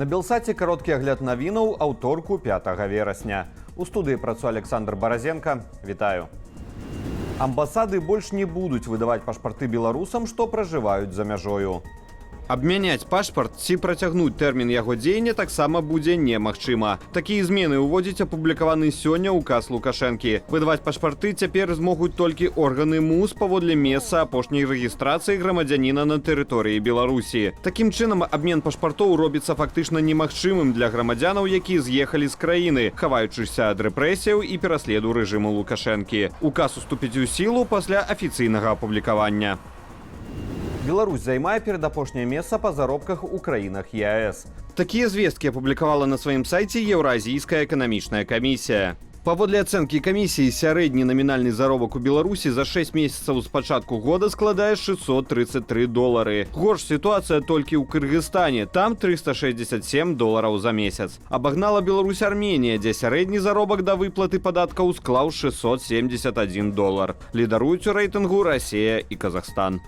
На Белсаце кароткі агляд навінаў аўторку 5 верасня. У студыі працуе Александр Баразенко. Вітаю. Амбасады больш не будуць выдаваць пашпарты беларусам, што пражываюць за мяжою. Абмяняць пашпарт ці працягнуць тэрмін яго дзеяння таксама будзе немагчыма. Такія змены ўводзіць апублікаваны сёння ўказ Лукашэнкі. Выдаваць пашпарты цяпер змогуць толькі органы МУС паводле месца апошняй рэгістрацыі грамадзяніна на тэрыторыі Беларусі. Такім чынам, абмен пашпартоў робіцца фактычна немагчымым для грамадзянаў, якія з'ехалі з краіны, хаваючыся ад рэпрэсіяў і пераследу рэжыму Лукашэнкі. Указ уступіць у сілу пасля афіцыйнага апублікавання. Беларусь займае перадапошняе месца па заробках у краінах ЕАЭС. Такія звесткі апублікавала на сваім сайце Еўразійская эканамічная камісія. Паводле ацэнкі камісіі, сярэдні намінальны заробак у Беларусі за 6 месяцаў з пачатку года складае $633. Горш сітуацыя толькі ў Кыргызстане, там $367 за месяц. Абагнала Беларусь Арменія, дзе сярэдні заробак да выплаты падаткаў склаў $671. Лідаруюць у рэйтынгу Расія і Казахстан.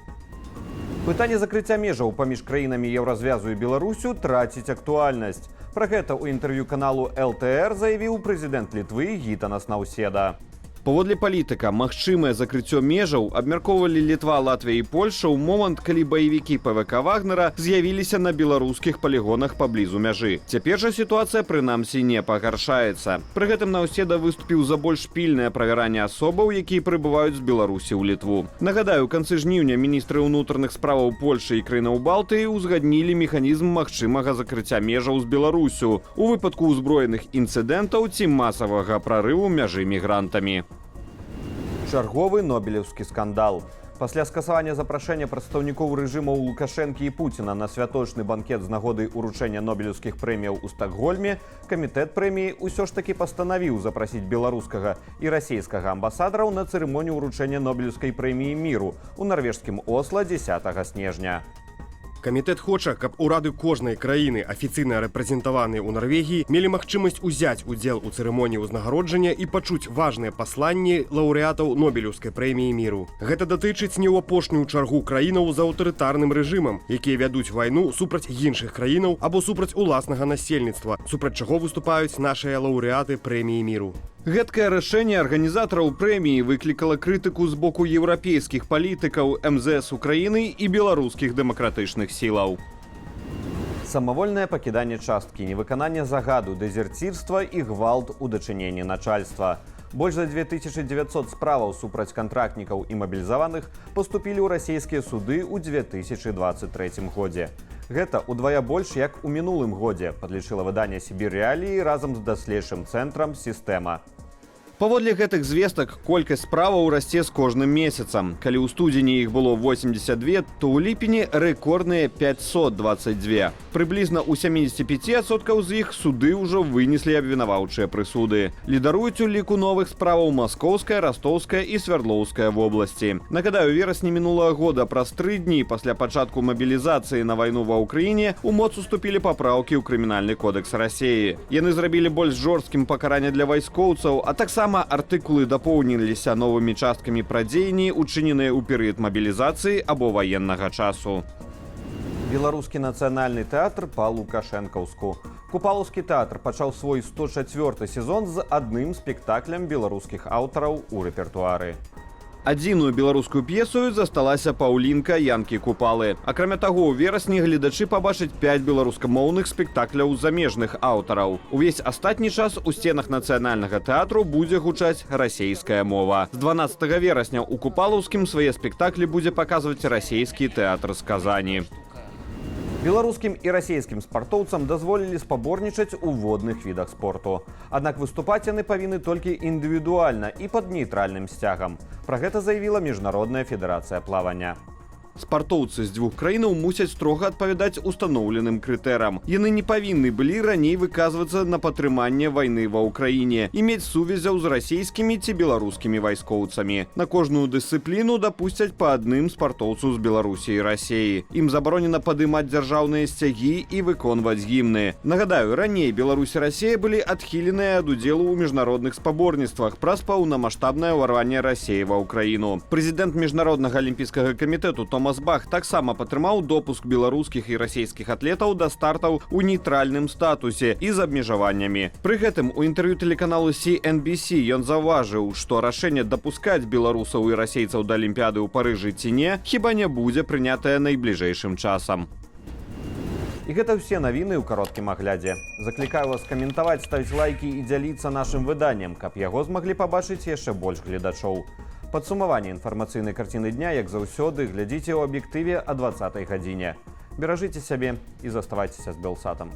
Пытанне закрыцця межаў паміж краінамі Еўразвязу і Беларусю траціць актуальнасць. Пра гэта ў інтэрв'ю каналу ЛТР заявіў прэзідэнт Літвы Гітанас Наўседа. Паводле палітыка, магчымае закрыццё межаў абмяркоўвалі Літва, Латвія і Польша ў момант, калі баевікі ПВК Вагнера з'явіліся на беларускіх палігонах паблізу мяжы. Цяпер жа сітуацыя прынамсі не пагаршаецца. Пры гэтым Наўседа выступіў за больш пільнае правяранне асобаў, якія прыбываюць з Беларусі ў Літву. Нагадаю, у канцы жніўня міністры ўнутраных справаў Польшы і краінаў Балтыі узгаднілі механізм магчымага закрыцця межаў з Беларусю у выпадку ўзброеных інцыдэнтаў ці масавага прарыву мяжы мігрантамі. Чарговы нобелеўскі скандал. Пасля скасавання запрашэння прадстаўнікоў рэжымаў Лукашэнкі і Пуціна на святочны банкет з нагоды ўручэння нобелеўскіх прэміяў у Стакгольме, камітэт прэміі ўсё ж такі пастанавіў запрасіць беларускага і расійскага амбасадараў на цырымонію ўручэння нобелеўскай прэміі міру ў нарвежскім Осла 10 снежня. Камітэт хоча, каб урады кожнай краіны, афіцыйна рэпрэзентаваныя ў Нарвегіі, мелі магчымасць узяць удзел у цырымоніі ўзнагароджання і пачуць важныя пасланні лаўрэатаў Нобелеўскай прэміі міру. Гэта датычыць не ў апошнюю чаргу краінаў з аўтарытарным рэжымам, якія вядуць вайну супраць іншых краінаў або супраць уласнага насельніцтва, супраць чаго выступаюць нашыя лаўрэаты прэміі міру. Гэткае рашэнне арганізатараў прэміі выклікала крытыку з боку еўрапейскіх палітыкаў, МЗС Украіны і беларускіх дэмакратычных сілаў. Самавольнае пакіданне часткі, невыкананне загаду, дэзерцірства і гвалт у дачыненні начальства. Больш за 2900 справаў супраць кантрактнікаў і мабілізаваных паступілі ў расійскія суды ў 2023 годзе. Гэта удвая больш, як у мінулым годзе, падлічыла выданне «Сібір Рэаліі» разам з даследчым цэнтрам «Сістэма». Паводле гэтых звестак колькасць справаў расце з кожным месяцам. Калі ў студзені іх было 82, то ў ліпені рэкордныя 522. Прыблізна ў 75% з іх суды ўжо вынеслі абвінаваўчыя прысуды. Лідаруюць у ліку новых справаў Маскоўская, Растоўская і Свярдлоўская вобласці. Нагадаю, у верасні мінулага года праз 3 дні пасля пачатку мабілізацыі на вайну ва Ўкраіне у моц уступілі папраўкі ў крымінальны кодэкс Расіі. Яны зрабілі больш жорсткім пакаранне для вайскоўцаў, а таксама артыкулы дапоўніліся новымі часткамі пра дзеянні, учыненыя ў перыяд мабілізацыі або ваеннага часу. Беларускі нацыянальны тэатр па-лукашэнкаўску. Купалаўскі тэатр пачаў свой 104-й сезон з адным спектаклем беларускіх аўтараў у рэпертуары. Адзіную беларускую п'есу засталася Паўлінка Янкі Купалы. Акрамя таго, у верасні гледачы пабачаць 5 беларускамоўных спектакляў замежных аўтараў. Увесь астатні час у сценах нацыянальнага тэатру будзе гучаць расейская мова. З 12 верасня ў Купалаўскім свае спектаклі будзе паказваць расійскі тэатр з Казані. Беларускім і расійскім спартоўцам дазволілі спаборнічаць у водных відах спорту. Аднак выступаць яны павінны толькі індывідуальна і пад нейтральным сцягам. Пра гэта заявіла Міжнародная федэрацыя плавання. Спартоўцы з дзвюх краінаў мусяць строга адпавядаць устаноўленым крытэрам. Яны не павінны былі раней выказвацца на падтрыманне вайны ва ўкраіне, мець сувязяў з расійскімі ці беларускімі вайскоўцамі. На кожную дысцыпліну дапусцяць па адным спартоўцу з Беларусі і Расіі. Ім забаронена падымаць дзяржаўныя сцягі і выконваць гімны. Нагадаю, раней Беларусь і Расія былі адхіленыя ад удзелу ў міжнародных спаборніцтвах праз паўнамаштабнае ўварванне Расіі ва ўкраіну. Прэзідэнт Міжнароднага алімпійскага камітэту Том Томас Бах таксама падтрымаў допуск беларускіх і расійскіх атлетаў да стартаў у нейтральным статусе і з абмежаваннямі. Пры гэтым у інтэрв'ю тэлеканалу CNBC ён заўважыў, што рашэнне дапускаць беларусаў і расейцаў да Алімпіяды ў Парыжы ці не хіба не будзе прынятае найбліжэйшым часам. І гэта ўсе навіны ў кароткім аглядзе. Заклікаю вас каментаваць, ставіць лайкі і дзяліцца нашым выданнем, каб яго змаглі пабачыць яшчэ больш гледачоў. Падсумаванне інфармацыйнай карціны дня, як заўсёды, глядзіце ў аб'ектыве о 20-й гадзіне. Беражыце сябе і заставайцеся з Белсатам.